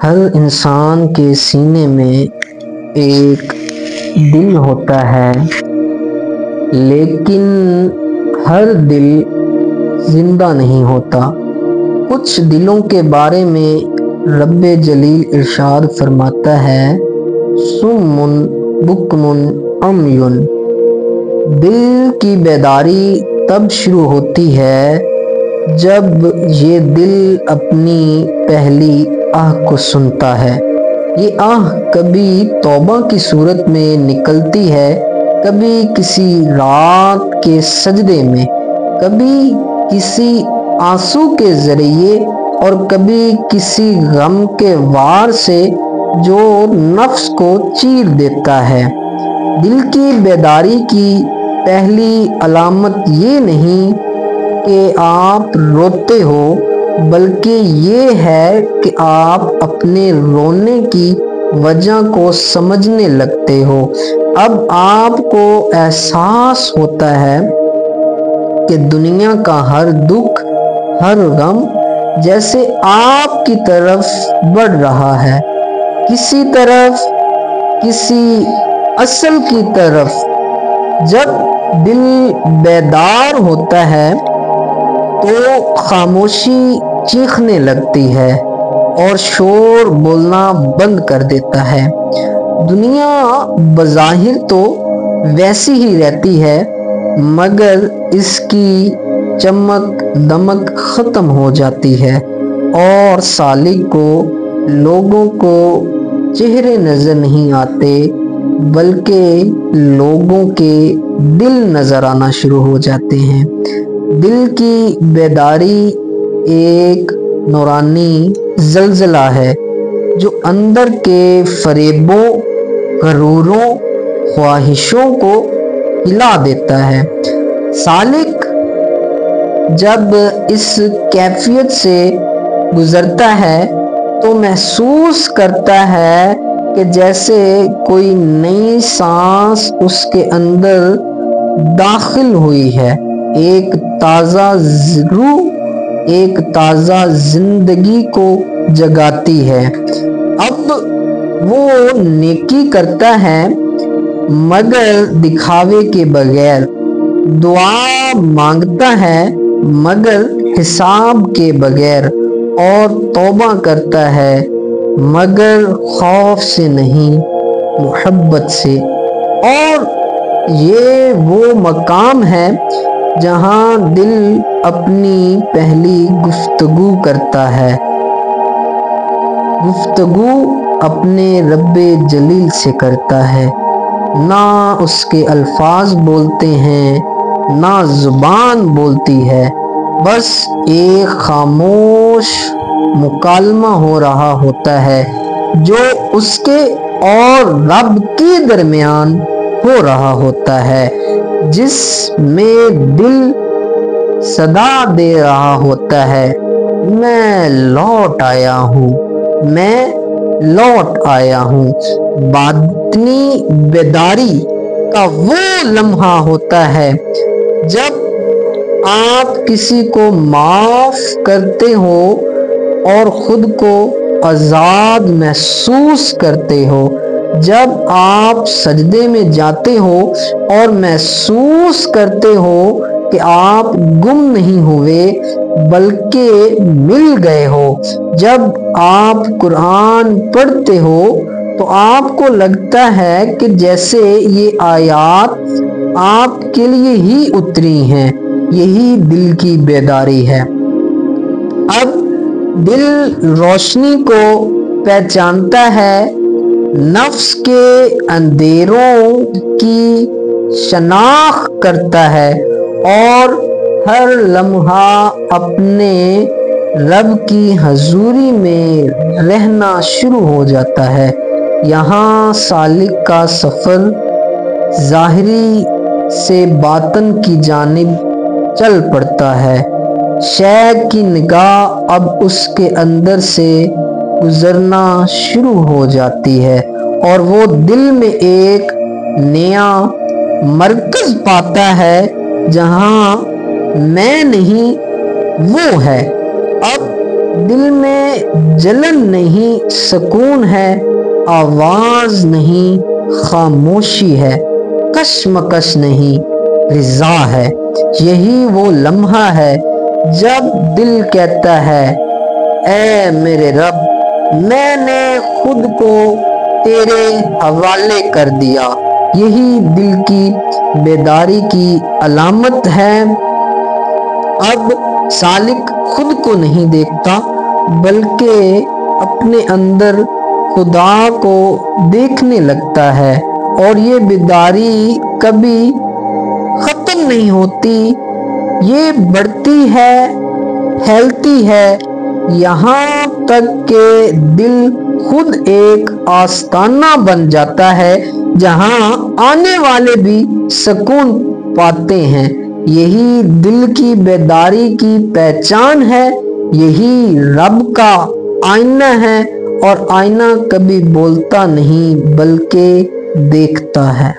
ہر انسان کے سینے میں ایک دل ہوتا ہے، لیکن ہر دل زندہ نہیں ہوتا۔ کچھ دلوں کے بارے میں رب جلیل ارشاد فرماتا ہے، صم بکم عمی۔ دل کی بیداری تب شروع ہوتی ہے جب یہ دل اپنی پہلی آہ کو سنتا ہے۔ یہ آہ کبھی توبہ کی صورت میں نکلتی ہے، کبھی کسی رات کے سجدے میں، کبھی کسی آنسو کے ذریعے اور کبھی کسی غم کے وار سے جو نفس کو چیر دیتا ہے۔ دل کی بیداری کی پہلی علامت یہ نہیں کہ آپ روتے ہو، بلکہ یہ ہے کہ آپ اپنے رونے کی وجہ کو سمجھنے لگتے ہو۔ اب آپ کو احساس ہوتا ہے کہ دنیا کا ہر دکھ، ہر غم جیسے آپ کی طرف بڑھ رہا ہے، کسی طرف، کسی اصل کی طرف۔ جب دل بیدار ہوتا ہے تو خاموشی چیخنے لگتی ہے اور شور بولنا بند کر دیتا ہے۔ دنیا بظاہر تو ویسی ہی رہتی ہے، مگر اس کی چمک دمک ختم ہو جاتی ہے اور سالک کو لوگوں کو چہرے نظر نہیں آتے، بلکہ لوگوں کے دل نظر آنا شروع ہو جاتے ہیں۔ دل کی بیداری ایک نورانی زلزلہ ہے جو اندر کے فریبوں، غروروں، خواہشوں کو ہلا دیتا ہے۔ سالک جب اس کیفیت سے گزرتا ہے تو محسوس کرتا ہے کہ جیسے کوئی نئی سانس اس کے اندر داخل ہوئی ہے، ایک تازہ روح، ایک تازہ زندگی کو جگاتی ہے۔ اب وہ نیکی کرتا ہے مگر دکھاوے کے بغیر، دعا مانگتا ہے مگر حساب کے بغیر، اور توبہ کرتا ہے مگر خوف سے نہیں، محبت سے۔ اور یہ وہ مقام ہے جہاں دل اپنی پہلی گفتگو کرتا ہے، گفتگو اپنے رب جلیل سے کرتا ہے۔ نہ اس کے الفاظ بولتے ہیں، نہ زبان بولتی ہے، بس ایک خاموش مکالمہ ہو رہا ہوتا ہے جو اس کے اور رب کے درمیان ہو رہا ہوتا ہے، جس میں دل صدا دے رہا ہوتا ہے، میں لوٹ آیا ہوں، میں لوٹ آیا ہوں۔ باطنی بیداری کا وہ لمحہ ہوتا ہے جب آپ کسی کو معاف کرتے ہو اور خود کو آزاد محسوس کرتے ہو، جب آپ سجدے میں جاتے ہو اور محسوس کرتے ہو کہ آپ گم نہیں ہوئے بلکہ مل گئے ہو، جب آپ قرآن پڑھتے ہو تو آپ کو لگتا ہے کہ جیسے یہ آیات آپ کے لیے ہی اتری ہیں۔ یہی دل کی بیداری ہے۔ اب دل روشنی کو پہچانتا ہے، نفس کے اندھیروں کی شناخت کرتا ہے اور ہر لمحہ اپنے رب کی حضوری میں رہنا شروع ہو جاتا ہے۔ یہاں سالک کا سفر ظاہری سے باطن کی جانب چل پڑتا ہے۔ شیخ کی نگاہ اب اس کے اندر سے گزرنا شروع ہو جاتی ہے اور وہ دل میں ایک نیا مرکز پاتا ہے جہاں میں نہیں، وہ ہے۔ اب دل میں جلن نہیں سکون ہے، آواز نہیں خاموشی ہے، کشمکش نہیں رضا ہے۔ یہی وہ لمحہ ہے جب دل کہتا ہے اے میرے رب، میں نے خود کو تیرے حوالے کر دیا۔ یہی دل کی بیداری کی علامت ہے۔ اب سالک خود کو نہیں دیکھتا بلکہ اپنے اندر خدا کو دیکھنے لگتا ہے، اور یہ بیداری کبھی ختم نہیں ہوتی، یہ بڑھتی ہے، پھیلتی ہے، یہاں تک کہ دل خود ایک آستانہ بن جاتا ہے جہاں آنے والے بھی سکون پاتے ہیں۔ یہی دل کی بیداری کی پہچان ہے، یہی رب کا آئینہ ہے، اور آئینہ کبھی بولتا نہیں بلکہ دیکھتا ہے۔